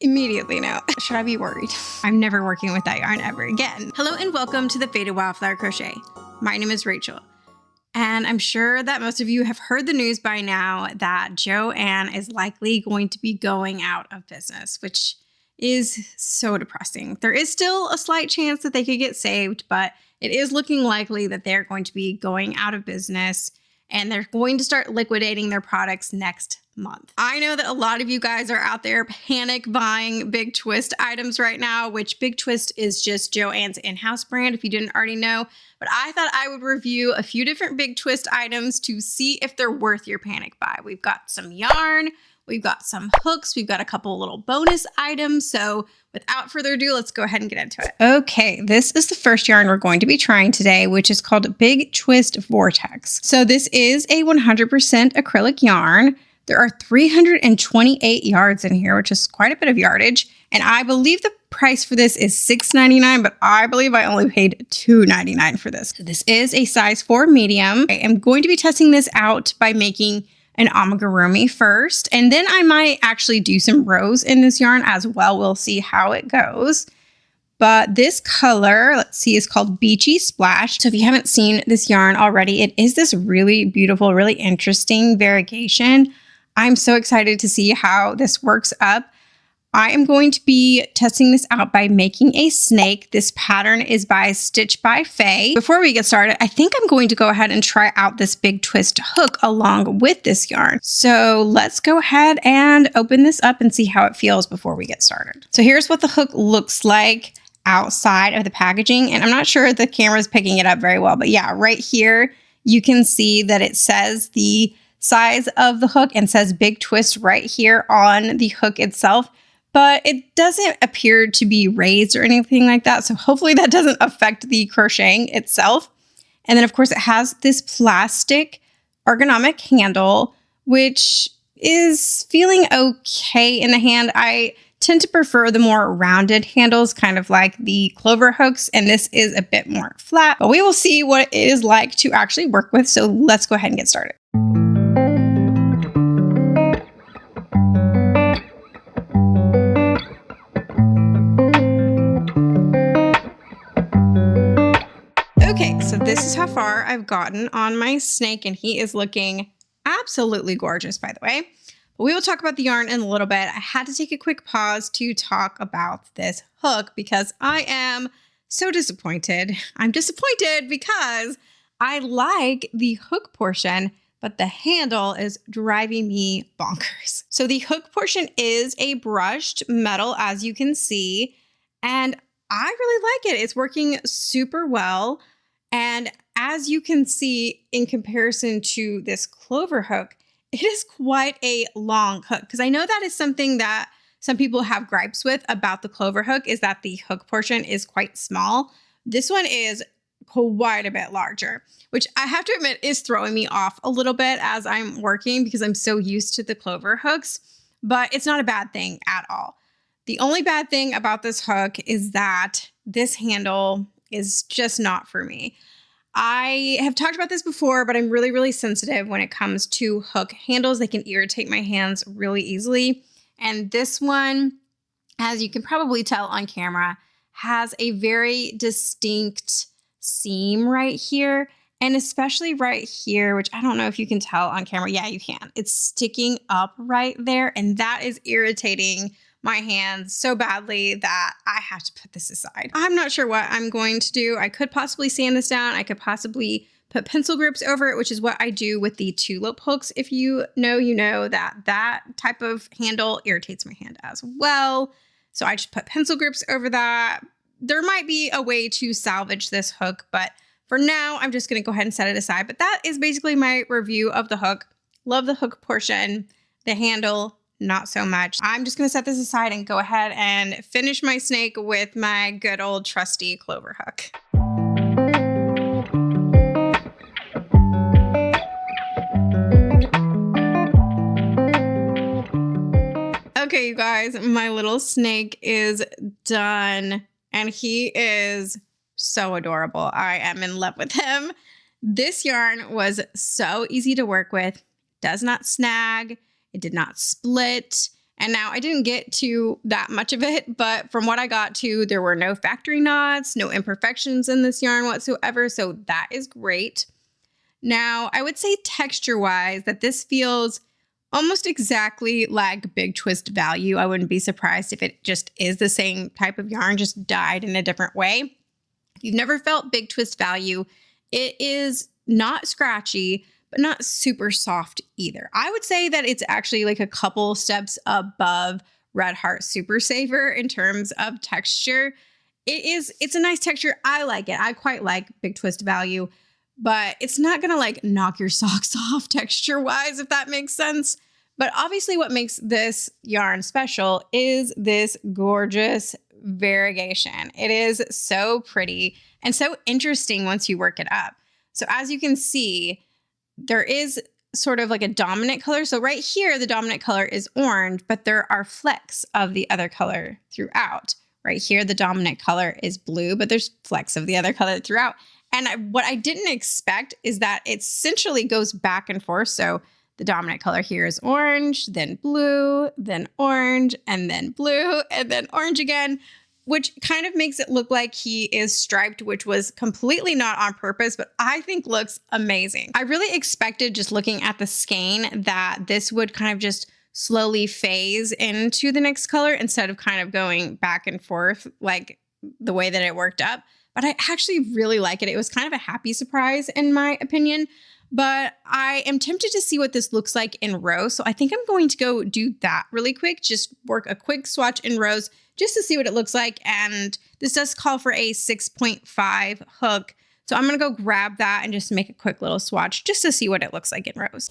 Immediately now. Should I be worried? I'm never working with that yarn ever again. Hello and welcome to the Faded Wildflower Crochet. My name is Rachel. And I'm sure that most of you have heard the news by now that Joann is likely going to be going out of business, which is so depressing. There is still a slight chance that they could get saved, but it is looking likely that they're going to be going out of business and they're going to start liquidating their products next month. I know that a lot of you guys are out there panic buying Big Twist items right now, which Big Twist is just Joann's in-house brand, if you didn't already know. But I thought I would review a few different Big Twist items to see if they're worth your panic buy. We've got some yarn, we've got some hooks, we've got a couple little bonus items. So without further ado, let's go ahead and get into it. Okay, this is the first yarn we're going to be trying today, which is called Big Twist Vortex. So this is a 100% acrylic yarn. There are 328 yards in here, which is quite a bit of yardage. And I believe the price for this is $6.99, but I believe I only paid $2.99 for this. So this is a size 4 medium. I am going to be testing this out by making an amigurumi first, and then I might actually do some rows in this yarn as well. We'll see how it goes. But this color, let's see, is called Beachy Splash. So if you haven't seen this yarn already, it is this really beautiful, really interesting variegation. I'm so excited to see how this works up. I am going to be testing this out by making a snake. This pattern is by Stitch by Faye. Before we get started, I think I'm going to go ahead and try out this Big Twist hook along with this yarn. So let's go ahead and open this up and see how it feels before we get started. So here's what the hook looks like outside of the packaging. And I'm not sure if the camera's picking it up very well, but yeah, right here, you can see that it says the size of the hook and says Big Twist right here on the hook itself. But it doesn't appear to be raised or anything like that. So hopefully that doesn't affect the crocheting itself. And then of course it has this plastic ergonomic handle, which is feeling okay in the hand. I tend to prefer the more rounded handles, kind of like the clover hooks. And this is a bit more flat, but we will see what it is like to actually work with. So let's go ahead and get started. Okay, so this is how far I've gotten on my snake, and he is looking absolutely gorgeous, by the way. But we will talk about the yarn in a little bit. I had to take a quick pause to talk about this hook because I am so disappointed. I'm disappointed because I like the hook portion, but the handle is driving me bonkers. So the hook portion is a brushed metal, as you can see, and I really like it. It's working super well. And as you can see, in comparison to this clover hook, it is quite a long hook. Because I know that is something that some people have gripes with about the clover hook, is that the hook portion is quite small. This one is quite a bit larger, which I have to admit is throwing me off a little bit as I'm working because I'm so used to the clover hooks. But it's not a bad thing at all. The only bad thing about this hook is that this handle is just not for me. I have talked about this before, but I'm really, really sensitive when it comes to hook handles. They can irritate my hands really easily. And this one, as you can probably tell on camera, has a very distinct seam right here. And especially right here, which I don't know if you can tell on camera. Yeah, you can. It's sticking up right there. And that is irritating my hands so badly that I have to put this aside. I'm not sure what I'm going to do. I could possibly sand this down. I could possibly put pencil grips over it, which is what I do with the tulip hooks. If you know that that type of handle irritates my hand as well. So I just put pencil grips over that. There might be a way to salvage this hook, but for now, I'm just going to go ahead and set it aside. But that is basically my review of the hook. Love the hook portion. The handle, not so much. I'm just going to set this aside and go ahead and finish my snake with my good old trusty clover hook. Okay, you guys, my little snake is done and he is so adorable. I am in love with him. This yarn was so easy to work with, does not snag. It did not split. And now I didn't get to that much of it, but from what I got to, there were no factory knots, no imperfections in this yarn whatsoever. So that is great. Now, I would say texture-wise that this feels almost exactly like Big Twist Value. I wouldn't be surprised if it just is the same type of yarn, just dyed in a different way. If you've never felt Big Twist Value, it is not scratchy, but not super soft either. I would say that it's actually like a couple steps above Red Heart Super Saver in terms of texture. It's a nice texture. I like it. I quite like Big Twist Value, but it's not going to like knock your socks off texture wise, if that makes sense. But obviously what makes this yarn special is this gorgeous variegation. It is so pretty and so interesting once you work it up. So as you can see, there is sort of like a dominant color. So right here, the dominant color is orange, but there are flecks of the other color throughout. Right here, the dominant color is blue, but there's flecks of the other color throughout. And what I didn't expect is that it essentially goes back and forth. So the dominant color here is orange, then blue, then orange, and then blue, and then orange again, which kind of makes it look like he is striped, which was completely not on purpose, but I think looks amazing. I really expected, just looking at the skein, that this would kind of just slowly phase into the next color instead of kind of going back and forth like the way that it worked up. But I actually really like it. It was kind of a happy surprise in my opinion, but I am tempted to see what this looks like in rows. So I think I'm going to go do that really quick, just work a quick swatch in rows just to see what it looks like. And this does call for a 6.5 hook. So I'm going to go grab that and just make a quick little swatch just to see what it looks like in rows.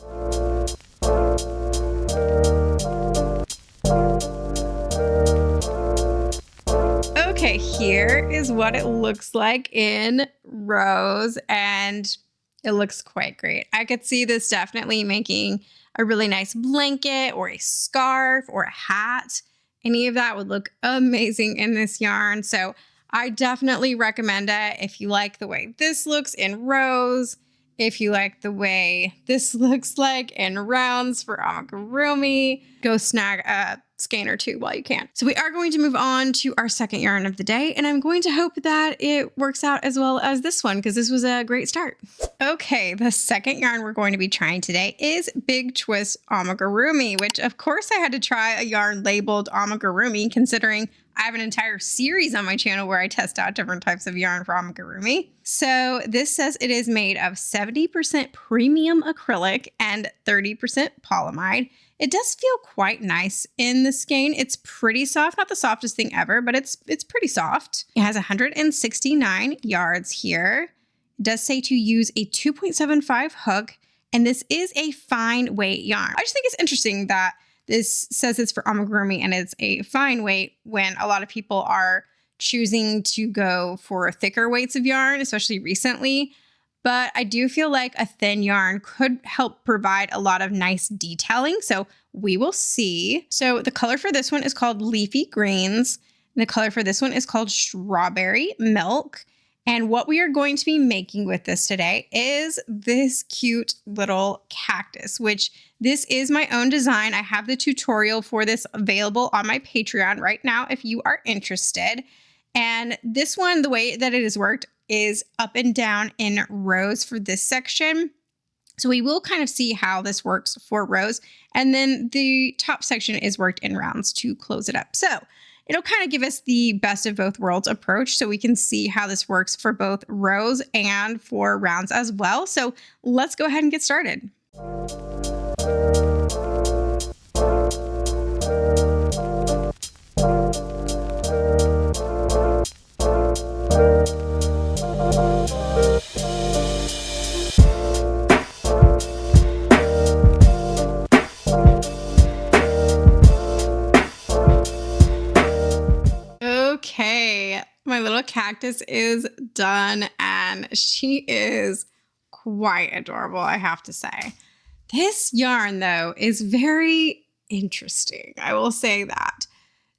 Okay, here is what it looks like in rows, and it looks quite great. I could see this definitely making a really nice blanket or a scarf or a hat. Any of that would look amazing in this yarn. So I definitely recommend it if you like the way this looks in rows, if you like the way this looks like in rounds for amigurumi. Go snag a skein or two while you can. So we are going to move on to our second yarn of the day, and I'm going to hope that it works out as well as this one because this was a great start. Okay, the second yarn we're going to be trying today is Big Twist Amigurumi, which of course I had to try a yarn labeled amigurumi considering I have an entire series on my channel where I test out different types of yarn for amigurumi. So this says it is made of 70% premium acrylic and 30% polyamide. It does feel quite nice in the skein. It's pretty soft, not the softest thing ever, but it's pretty soft. It has 169 yards here. It does say to use a 2.75 hook, and this is a fine weight yarn. I just think it's interesting that this says it's for amigurumi and it's a fine weight when a lot of people are choosing to go for thicker weights of yarn, especially recently. But I do feel like a thin yarn could help provide a lot of nice detailing. So we will see. So the color for this one is called Leafy Greens. And the color for this one is called Strawberry Milk. And what we are going to be making with this today is this cute little cactus, which this is my own design. I have the tutorial for this available on my Patreon right now if you are interested. And this one, the way that it is worked is up and down in rows for this section. So we will kind of see how this works for rows. And then the top section is worked in rounds to close it up. So it'll kind of give us the best of both worlds approach so we can see how this works for both rows and for rounds as well. So let's go ahead and get started. Okay, my little cactus is done and she is quite adorable, I have to say. This yarn though is very interesting, I will say that.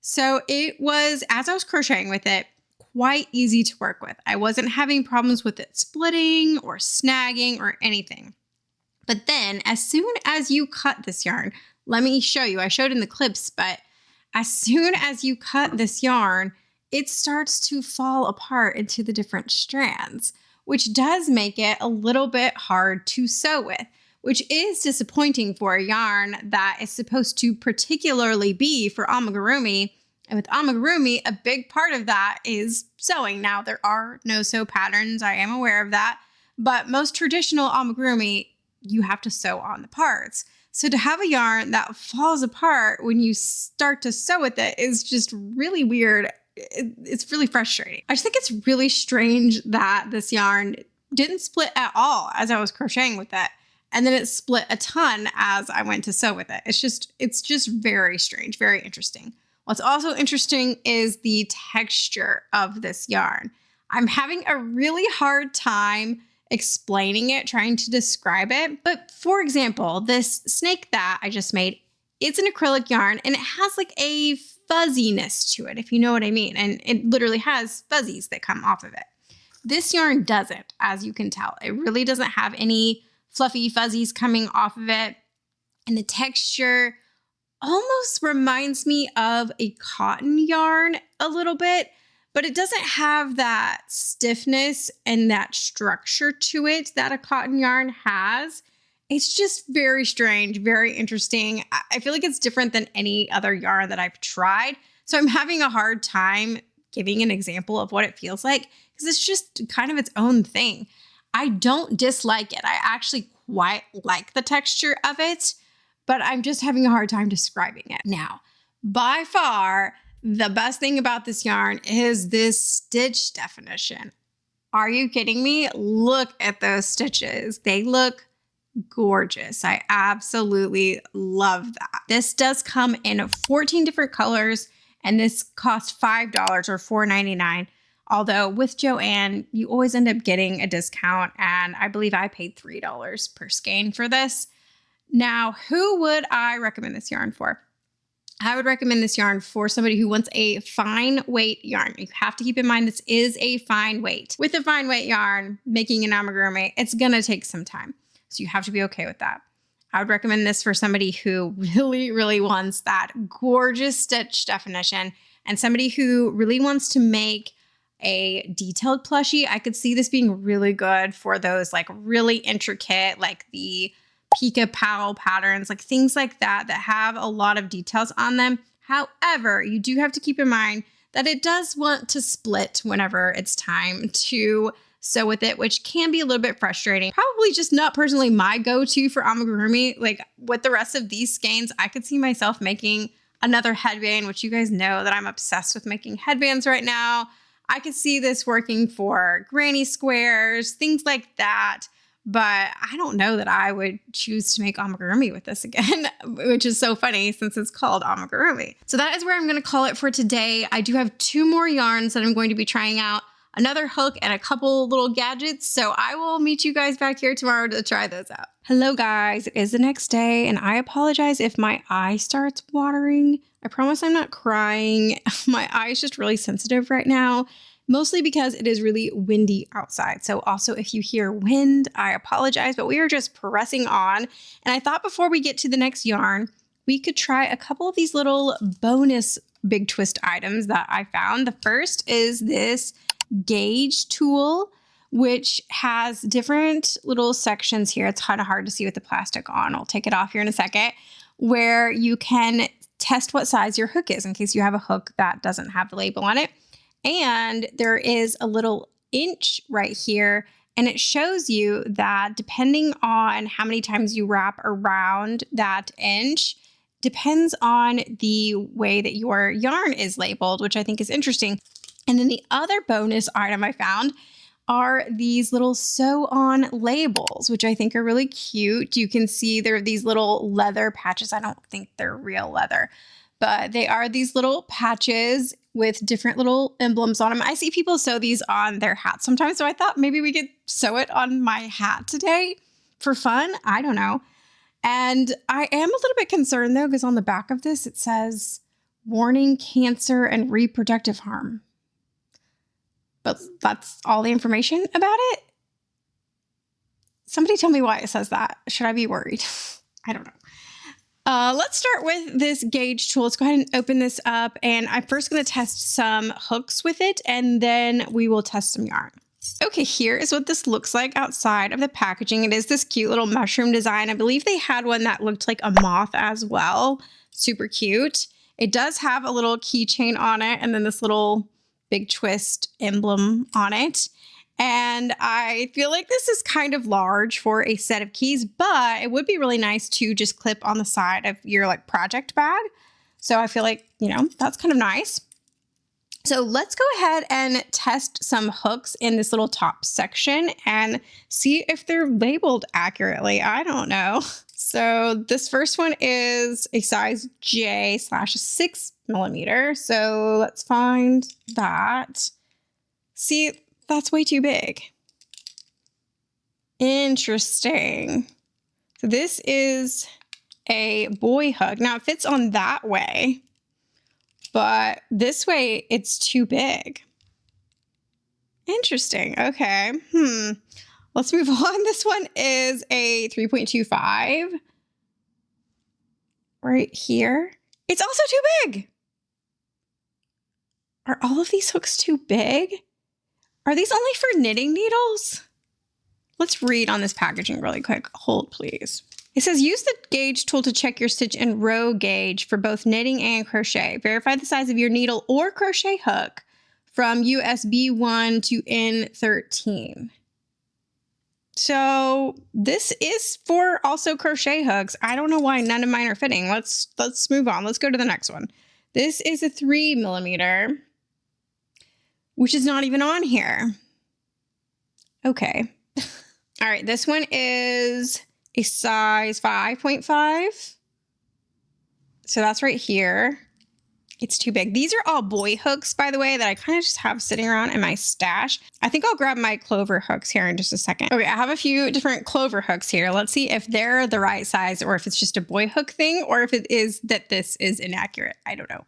So it was, as I was crocheting with it, quite easy to work with. I wasn't having problems with it splitting or snagging or anything. But then as soon as you cut this yarn, Let me show you. I showed in the clips, but as soon as you cut this yarn, it starts to fall apart into the different strands, which does make it a little bit hard to sew with, which is disappointing for a yarn that is supposed to particularly be for amigurumi. And with amigurumi, a big part of that is sewing. Now, there are no sew patterns. I am aware of that. But most traditional amigurumi, you have to sew on the parts. So to have a yarn that falls apart when you start to sew with it is just really weird. It's really frustrating. I just think it's really strange that this yarn didn't split at all as I was crocheting with it. And then it split a ton as I went to sew with it. It's just very strange, very interesting. What's also interesting is the texture of this yarn. I'm having a really hard time explaining it, trying to describe it. But for example, this snake that I just made, it's an acrylic yarn and it has like a fuzziness to it, if you know what I mean. And it literally has fuzzies that come off of it. This yarn doesn't, as you can tell. It really doesn't have any fluffy fuzzies coming off of it. And the texture almost reminds me of a cotton yarn a little bit, but it doesn't have that stiffness and that structure to it that a cotton yarn has. It's just very strange, very interesting. I feel like it's different than any other yarn that I've tried. So I'm having a hard time giving an example of what it feels like because it's just kind of its own thing. I don't dislike it. I actually quite like the texture of it, but I'm just having a hard time describing it. Now, by far, the best thing about this yarn is this stitch definition. Are you kidding me? Look at those stitches. They look gorgeous. I absolutely love that. This does come in 14 different colors, and this cost $5 or $4.99. Although with Joann, you always end up getting a discount, and I believe I paid $3 per skein for this. Now, who would I recommend this yarn for? I would recommend this yarn for somebody who wants a fine weight yarn. You have to keep in mind this is a fine weight. With a fine weight yarn, making an amigurumi, it's gonna take some time. So you have to be okay with that. I would recommend this for somebody who really, really wants that gorgeous stitch definition and somebody who really wants to make a detailed plushie. I could see this being really good for those like really intricate, like the Pika Pal patterns, like things like that have a lot of details on them. However, you do have to keep in mind that it does want to split whenever it's time to sew with it, which can be a little bit frustrating. Probably just not personally my go-to for amigurumi. Like with the rest of these skeins, I could see myself making another headband, which you guys know that I'm obsessed with making headbands right now. I could see this working for granny squares, things like that. But I don't know that I would choose to make amigurumi with this again, which is so funny since it's called amigurumi. So that is where I'm going to call it for today. I do have 2 more yarns that I'm going to be trying out, another hook and a couple little gadgets. So I will meet you guys back here tomorrow to try those out. Hello guys, it is the next day and I apologize if my eye starts watering. I promise I'm not crying. My eye is just really sensitive right now. Mostly because it is really windy outside. So also if you hear wind, I apologize, but we are just pressing on. And I thought before we get to the next yarn, we could try a couple of these little bonus big twist items that I found. The first is this gauge tool, which has different little sections here. It's kind of hard to see with the plastic on. I'll take it off here in a second, where you can test what size your hook is in case you have a hook that doesn't have the label on it. And there is a little inch right here, and it shows you that depending on how many times you wrap around that inch, depends on the way that your yarn is labeled, which I think is interesting. And then the other bonus item I found are these little sew-on labels, which I think are really cute. You can see there are these little leather patches. I don't think they're real leather, but they are these little patches with different little emblems on them. I see people sew these on their hats sometimes, so I thought maybe we could sew it on my hat today for fun. I don't know. And I am a little bit concerned though, because on the back of this, it says warning cancer and reproductive harm. But that's all the information about it. Somebody tell me why it says that. Should I be worried? I don't know. Let's start with this gauge tool. Let's go ahead and open this up, and I'm first going to test some hooks with it, and then we will test some yarn. Okay, here is what this looks like outside of the packaging. It is this cute little mushroom design. I believe they had one that looked like a moth as well. Super cute. It does have a little keychain on it, and then this little big twist emblem on it. And I feel like this is kind of large for a set of keys, but it would be really nice to just clip on the side of your like project bag. So I feel like, you know, that's kind of nice. So let's go ahead and test some hooks in this little top section and see if they're labeled accurately. I don't know. So this first one is a size J/6mm. So let's find that. See, that's way too big. Interesting. So this is a boy hook. Now it fits on that way, but this way it's too big. Interesting. Okay. Let's move on. This one is a 3.25 right here. It's also too big. Are all of these hooks too big? Are these only for knitting needles? Let's read on this packaging really quick. Hold, please. It says, use the gauge tool to check your stitch and row gauge for both knitting and crochet. Verify the size of your needle or crochet hook from USB 1 to N13. So this is for also crochet hooks. I don't know why none of mine are fitting. Let's move on. Let's go to the next one. This is a 3mm. Which is not even on here. Okay. All right, this one is a size 5.5. So that's right here. It's too big. These are all boy hooks, by the way, that I kind of just have sitting around in my stash. I think I'll grab my clover hooks here in just a second. Okay, I have a few different clover hooks here. Let's see if they're the right size or if it's just a boy hook thing or if it is that this is inaccurate. I don't know.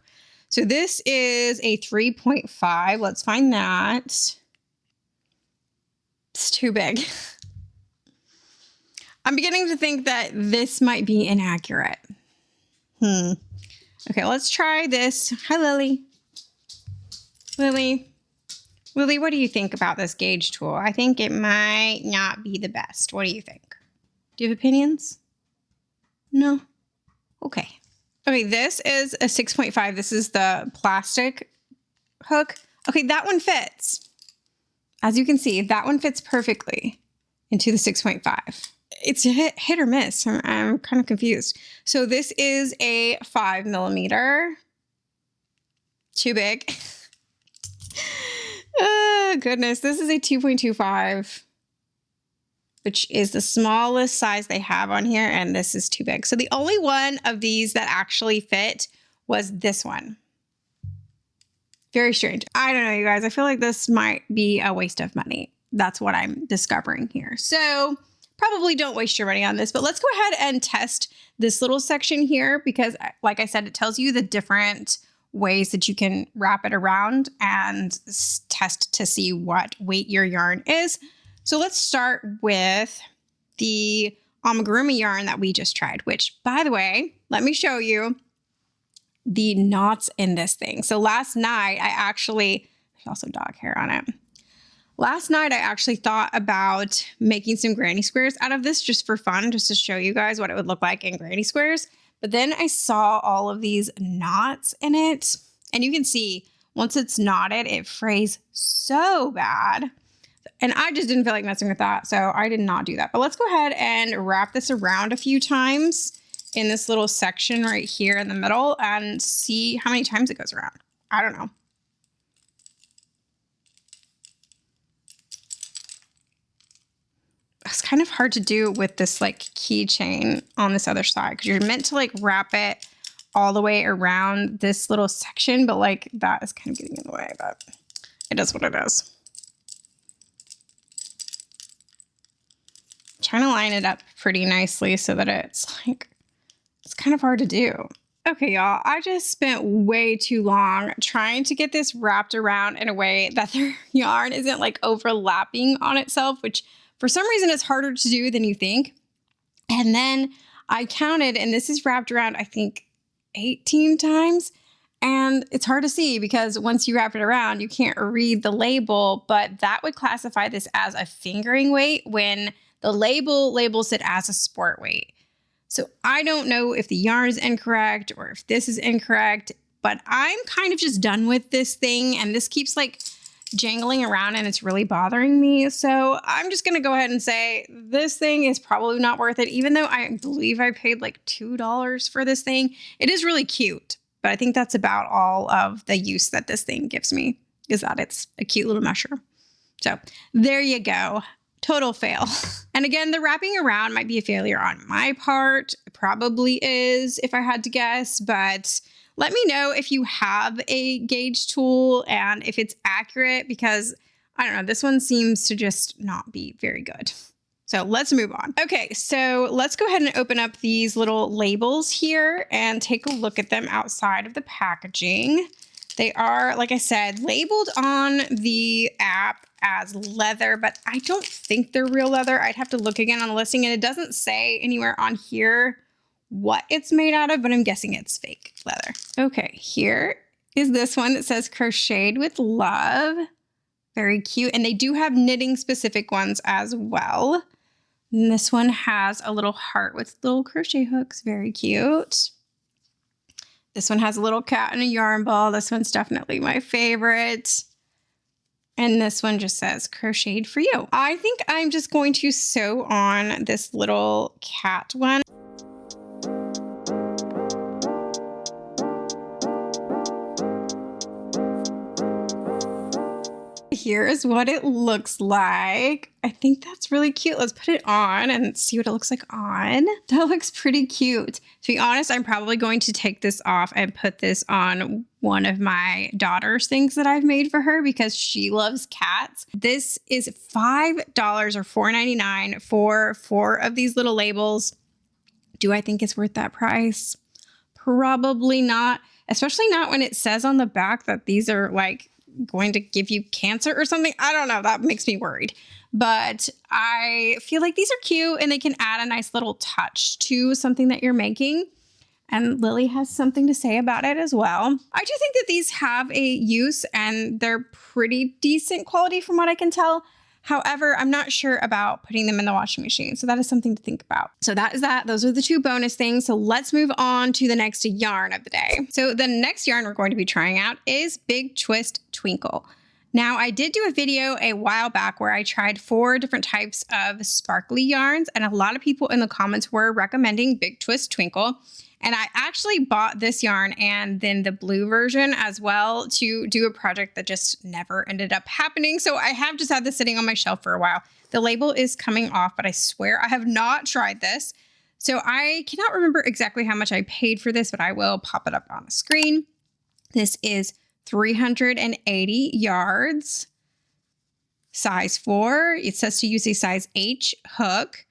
So this is a 3.5. Let's find that. It's too big. I'm beginning to think that this might be inaccurate. Okay, let's try this. Hi, Lily. Lily, what do you think about this gauge tool? I think it might not be the best. What do you think? Do you have opinions? No? Okay. Okay, this is a 6.5. This is the plastic hook. Okay, that one fits. As you can see, that one fits perfectly into the 6.5. It's a hit or miss. I'm kind of confused. So this is a 5mm. Too big. Oh, goodness. This is a 2.25. Which is the smallest size they have on here, and this is too big. So the only one of these that actually fit was this one. Very strange. I don't know, you guys. I feel like this might be a waste of money. That's what I'm discovering here. So probably don't waste your money on this, but let's go ahead and test this little section here because, like I said, it tells you the different ways that you can wrap it around and test to see what weight your yarn is. So let's start with the Amigurumi yarn that we just tried, which, by the way, let me show you the knots in this thing. So last night, there's also dog hair on it. Last night, I actually thought about making some granny squares out of this just for fun, just to show you guys what it would look like in granny squares. But then I saw all of these knots in it, and you can see once it's knotted, it frays so bad. And I just didn't feel like messing with that, so I did not do that. But let's go ahead and wrap this around a few times in this little section right here in the middle and see how many times it goes around. I don't know. It's kind of hard to do with this like keychain on this other side because you're meant to like wrap it all the way around this little section, but like that is kind of getting in the way, but it is what it is. Trying to line it up pretty nicely so that it's kind of hard to do. Okay, y'all, I just spent way too long trying to get this wrapped around in a way that their yarn isn't like overlapping on itself, which for some reason is harder to do than you think. And then I counted, and this is wrapped around, I think, 18 times. And it's hard to see because once you wrap it around, you can't read the label, but that would classify this as a fingering weight when the label labels it as a sport weight. So I don't know if the yarn is incorrect or if this is incorrect, but I'm kind of just done with this thing, and this keeps like jangling around and it's really bothering me. So I'm just going to go ahead and say this thing is probably not worth it, even though I believe I paid like $2 for this thing. It is really cute, but I think that's about all of the use that this thing gives me, is that it's a cute little mushroom. So there you go. Total fail. And again, the wrapping around might be a failure on my part. It probably is, if I had to guess, but let me know if you have a gauge tool and if it's accurate, because I don't know, this one seems to just not be very good. So let's move on. Okay, so let's go ahead and open up these little labels here and take a look at them outside of the packaging. They are, like I said, labeled on the app as leather, but I don't think they're real leather. I'd have to look again on the listing, and it doesn't say anywhere on here what it's made out of, but I'm guessing it's fake leather. Okay, here is this one that says crocheted with love. Very cute. And they do have knitting specific ones as well. And this one has a little heart with little crochet hooks. Very cute. This one has a little cat and a yarn ball. This one's definitely my favorite. And this one just says crocheted for you. I think I'm just going to sew on this little cat one. Here is what it looks like. I think that's really cute. Let's put it on and see what it looks like on. That looks pretty cute. To be honest, I'm probably going to take this off and put this on one of my daughter's things that I've made for her because she loves cats. This is $5 or $4.99 for 4 of these little labels. Do I think it's worth that price? Probably not, especially not when it says on the back that these are like going to give you cancer or something. I don't know. That makes me worried. But I feel like these are cute and they can add a nice little touch to something that you're making. And Lily has something to say about it as well. I do think that these have a use and they're pretty decent quality from what I can tell. However, I'm not sure about putting them in the washing machine. So that is something to think about. So that is that. Those are the 2 bonus things. So let's move on to the next yarn of the day. So the next yarn we're going to be trying out is Big Twist Twinkle. Now, I did do a video a while back where I tried 4 different types of sparkly yarns, and a lot of people in the comments were recommending Big Twist Twinkle. And I actually bought this yarn and then the blue version as well to do a project that just never ended up happening. So I have just had this sitting on my shelf for a while. The label is coming off, but I swear I have not tried this. So I cannot remember exactly how much I paid for this, but I will pop it up on the screen. This is 380 yards, size 4. It says to use a size H hook.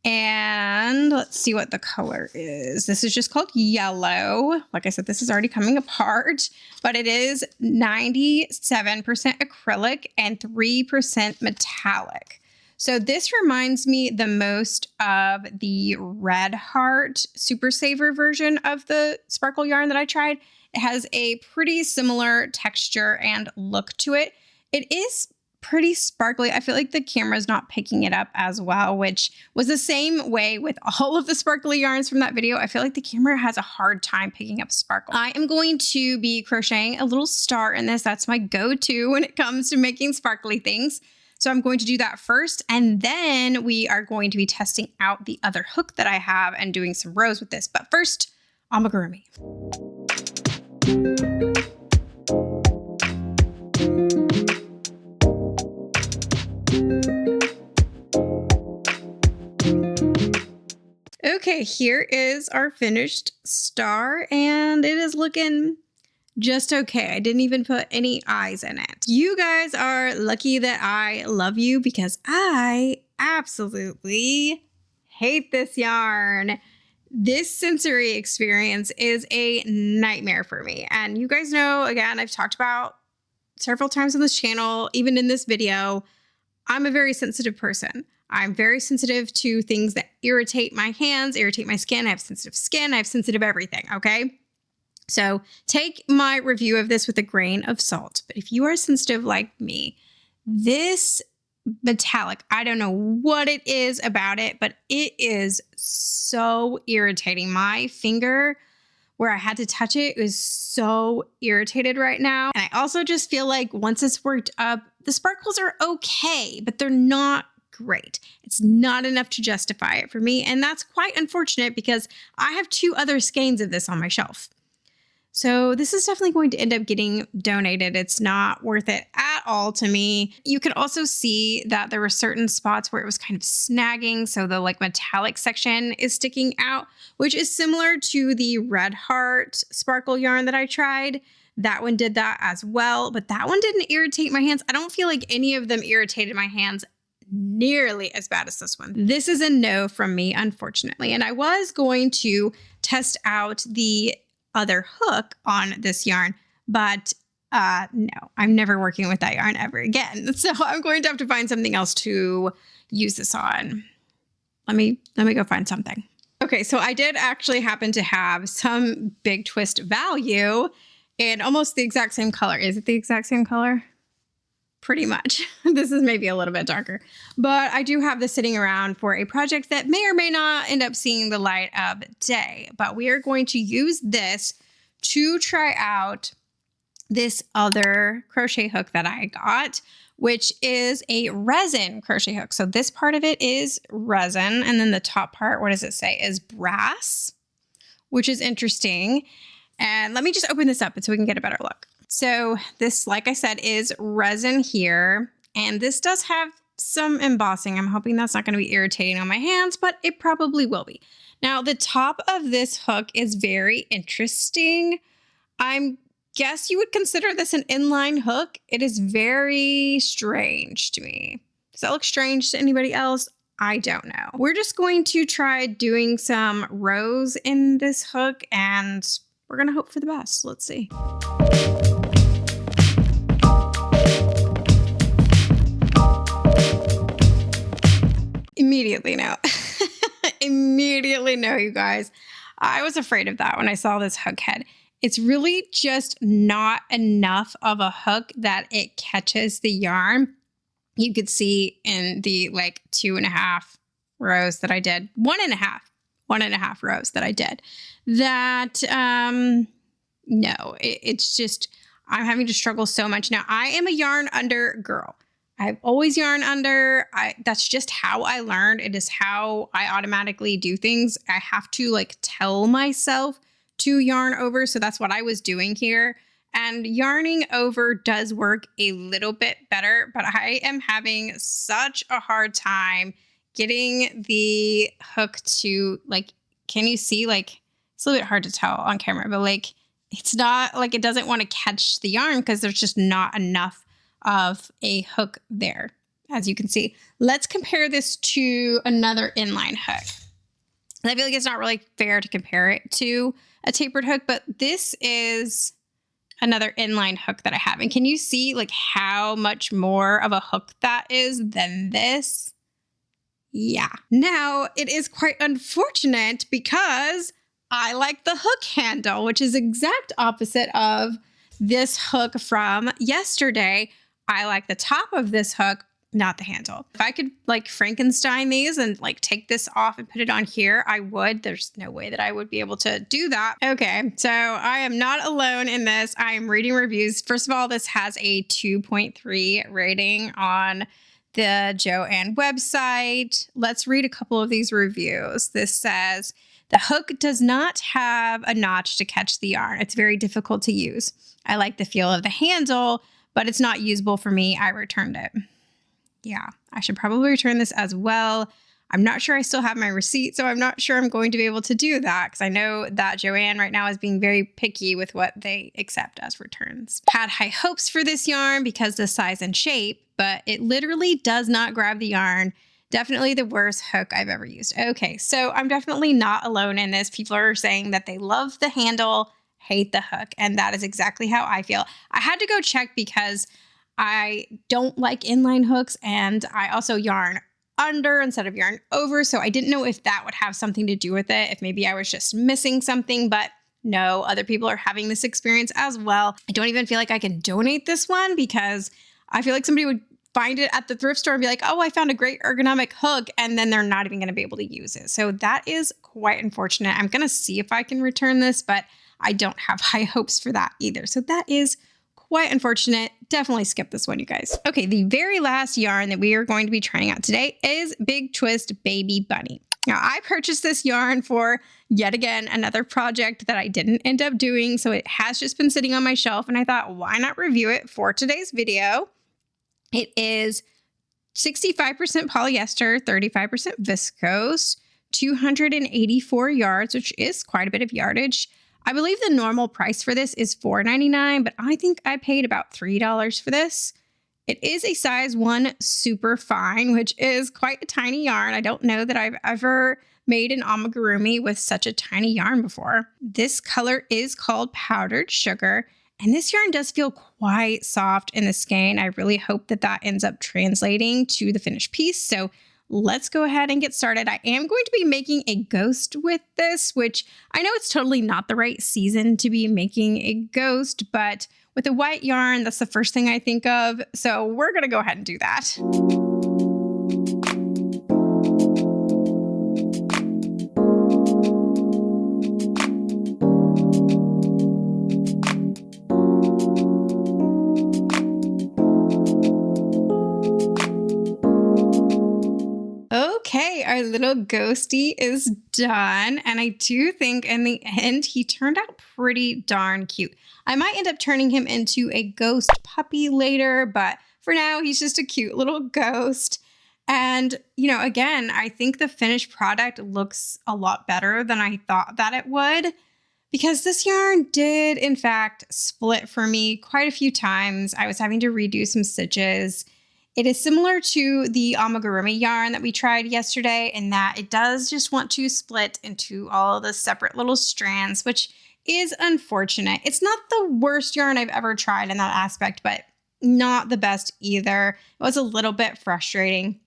And let's see what the color is. This is just called yellow. Like I said, this is already coming apart, but it is 97% acrylic and 3% metallic. So this reminds me the most of the Red Heart Super Saver version of the sparkle yarn that I tried. It has a pretty similar texture and look to it. It is pretty sparkly. I feel like the camera's not picking it up as well, which was the same way with all of the sparkly yarns from that video. I feel like the camera has a hard time picking up sparkle. I am going to be crocheting a little star in this. That's my go-to when it comes to making sparkly things. So I'm going to do that first, and then we are going to be testing out the other hook that I have and doing some rows with this. But first, amigurumi. Okay, here is our finished star, and it is looking just okay. I didn't even put any eyes in it. You guys are lucky that I love you because I absolutely hate this yarn. This sensory experience is a nightmare for me. And you guys know, again, I've talked about several times on this channel, even in this video, I'm a very sensitive person. I'm very sensitive to things that irritate my hands, irritate my skin. I have sensitive skin. I have sensitive everything, okay? So take my review of this with a grain of salt. But if you are sensitive like me, this metallic, I don't know what it is about it, but it is so irritating. My finger where I had to touch it is so irritated right now. And I also just feel like once it's worked up, the sparkles are okay, but they're not great. It's not enough to justify it for me. And that's quite unfortunate because I have 2 other skeins of this on my shelf. So this is definitely going to end up getting donated. It's not worth it at all to me. You could also see that there were certain spots where it was kind of snagging. So the like metallic section is sticking out, which is similar to the Red Heart sparkle yarn that I tried. That one did that as well, but that one didn't irritate my hands. I don't feel like any of them irritated my hands nearly as bad as this one. This is a no from me, unfortunately. And I was going to test out the other hook on this yarn, but no, I'm never working with that yarn ever again. So I'm going to have to find something else to use this on. Let me go find something. Okay, so I did actually happen to have some big twist value in almost the exact same color. Is it the exact same color? Pretty much. This is maybe a little bit darker, but I do have this sitting around for a project that may or may not end up seeing the light of day. But we are going to use this to try out this other crochet hook that I got, which is a resin crochet hook. So this part of it is resin, and then the top part, what does it say, is brass, which is interesting. And let me just open this up so we can get a better look. So this, like I said, is resin here, and this does have some embossing. I'm hoping that's not going to be irritating on my hands, but it probably will be. Now, the top of this hook is very interesting. I guess you would consider this an inline hook. It is very strange to me. Does that look strange to anybody else? I don't know. We're just going to try doing some rows in this hook, and we're going to hope for the best. Let's see. Immediately no. Immediately no, you guys. I was afraid of that when I saw this hook head. It's really just not enough of a hook that it catches the yarn. You could see in the like 2.5 rows that I did, 1.5 rows that I did, that no, it's just, I'm having to struggle so much. Now, I am a yarn under girl. I've always yarn under. That's just how I learned. It is how I automatically do things. I have to like tell myself to yarn over. So that's what I was doing here. And yarning over does work a little bit better, but I am having such a hard time getting the hook to like, can you see, like, it's a little bit hard to tell on camera, but like, it's not like it doesn't want to catch the yarn because there's just not enough of a hook there, as you can see. Let's compare this to another inline hook. I feel like it's not really fair to compare it to a tapered hook, but this is another inline hook that I have. And can you see like how much more of a hook that is than this? Yeah. Now, it is quite unfortunate because I like the hook handle, which is exact opposite of this hook from yesterday. I like the top of this hook, not the handle. If I could like Frankenstein these and like take this off and put it on here, I would. There's no way that I would be able to do that. Okay, so I am not alone in this. I am reading reviews. First of all, this has a 2.3 rating on the Joann website. Let's read a couple of these reviews. This says, the hook does not have a notch to catch the yarn. It's very difficult to use. I like the feel of the handle, but it's not usable for me. I returned it. Yeah, I should probably return this as well. I'm not sure I still have my receipt, so I'm not sure I'm going to be able to do that because I know that Joann right now is being very picky with what they accept as returns. Had high hopes for this yarn because the size and shape, but it literally does not grab the yarn. Definitely the worst hook I've ever used. Okay, so I'm definitely not alone in this. People are saying that they love the handle, hate the hook, and that is exactly how I feel. I had to go check because I don't like inline hooks, and I also yarn under instead of yarn over. So I didn't know if that would have something to do with it, if maybe I was just missing something, but no, other people are having this experience as well. I don't even feel like I can donate this one because I feel like somebody would find it at the thrift store and be like, oh, I found a great ergonomic hook, and then they're not even going to be able to use it. So that is quite unfortunate. I'm going to see if I can return this, but I don't have high hopes for that either. So that is quite unfortunate. Definitely skip this one, you guys. Okay, the very last yarn that we are going to be trying out today is Big Twist Baby Bunny. Now, I purchased this yarn for, yet again, another project that I didn't end up doing, so it has just been sitting on my shelf, and I thought, why not review it for today's video? It is 65% polyester, 35% viscose, 284 yards, which is quite a bit of yardage. I believe the normal price for this is $4.99, but I think I paid about $3 for this. It is a size 1 super fine, which is quite a tiny yarn. I don't know that I've ever made an amigurumi with such a tiny yarn before. This color is called Powdered Sugar, and this yarn does feel quite soft in the skein. I really hope that that ends up translating to the finished piece. So let's go ahead and get started. I am going to be making a ghost with this, which I know it's totally not the right season to be making a ghost, but with a white yarn, that's the first thing I think of. So we're going to go ahead and do that. Okay, our little ghosty is done. And I do think in the end, he turned out pretty darn cute. I might end up turning him into a ghost puppy later, but for now, he's just a cute little ghost. And, you know, again, I think the finished product looks a lot better than I thought that it would, because this yarn did, in fact, split for me quite a few times. I was having to redo some stitches. It is similar to the Amigurumi yarn that we tried yesterday in that it does just want to split into all the separate little strands, which is unfortunate. It's not the worst yarn I've ever tried in that aspect, but not the best either. It was a little bit frustrating.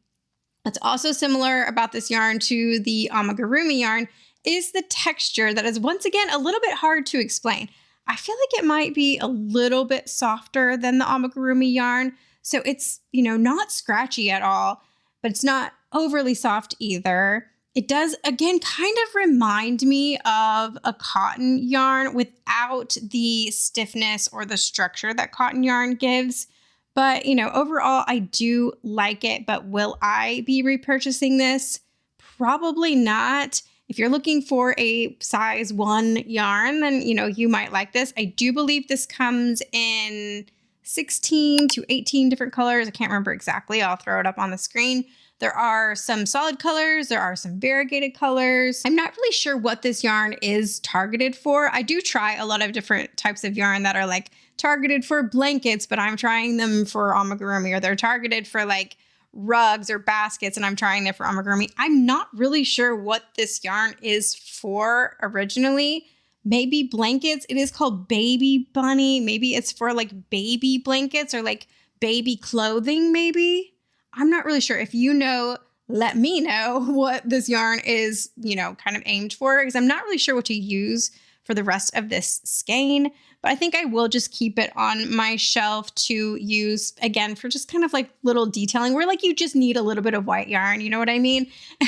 What's also similar about this yarn to the Amigurumi yarn is the texture that is once again a little bit hard to explain. I feel like it might be a little bit softer than the Amigurumi yarn. So it's, you know, not scratchy at all, but it's not overly soft either. It does, again, kind of remind me of a cotton yarn without the stiffness or the structure that cotton yarn gives. But, you know, overall, I do like it. But will I be repurchasing this? Probably not. If you're looking for a size 1 yarn, then, you know, you might like this. I do believe this comes in 16 to 18 different colors. I can't remember exactly. I'll throw it up on the screen. There are some solid colors. There are some variegated colors. I'm not really sure what this yarn is targeted for. I do try a lot of different types of yarn that are like targeted for blankets, but I'm trying them for amigurumi, or they're targeted for like rugs or baskets, and I'm trying them for amigurumi. I'm not really sure what this yarn is for originally. Maybe blankets. It is called Baby Bunny. Maybe it's for like baby blankets or like baby clothing, maybe. I'm not really sure. If you know, let me know what this yarn is, you know, kind of aimed for, because I'm not really sure what to use for the rest of this skein. But I think I will just keep it on my shelf to use, again, for just kind of like little detailing where like you just need a little bit of white yarn, you know what I mean?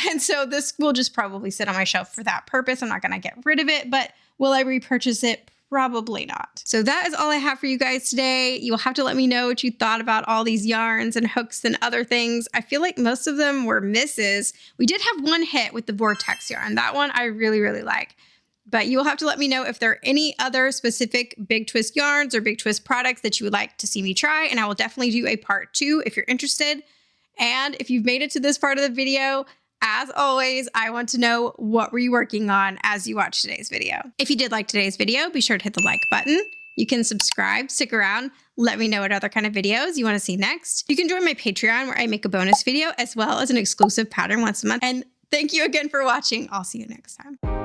And so this will just probably sit on my shelf for that purpose. I'm not going to get rid of it, but will I repurchase it? Probably not. So that is all I have for you guys today. You'll have to let me know what you thought about all these yarns and hooks and other things. I feel like most of them were misses. We did have one hit with the Vortex yarn. That one I really, really like. But you will have to let me know if there are any other specific Big Twist yarns or Big Twist products that you would like to see me try. And I will definitely do a part 2 if you're interested. And if you've made it to this part of the video, as always, I want to know, what were you working on as you watched today's video? If you did like today's video, be sure to hit the like button. You can subscribe, stick around, let me know what other kind of videos you want to see next. You can join my Patreon where I make a bonus video as well as an exclusive pattern once a month. And thank you again for watching. I'll see you next time.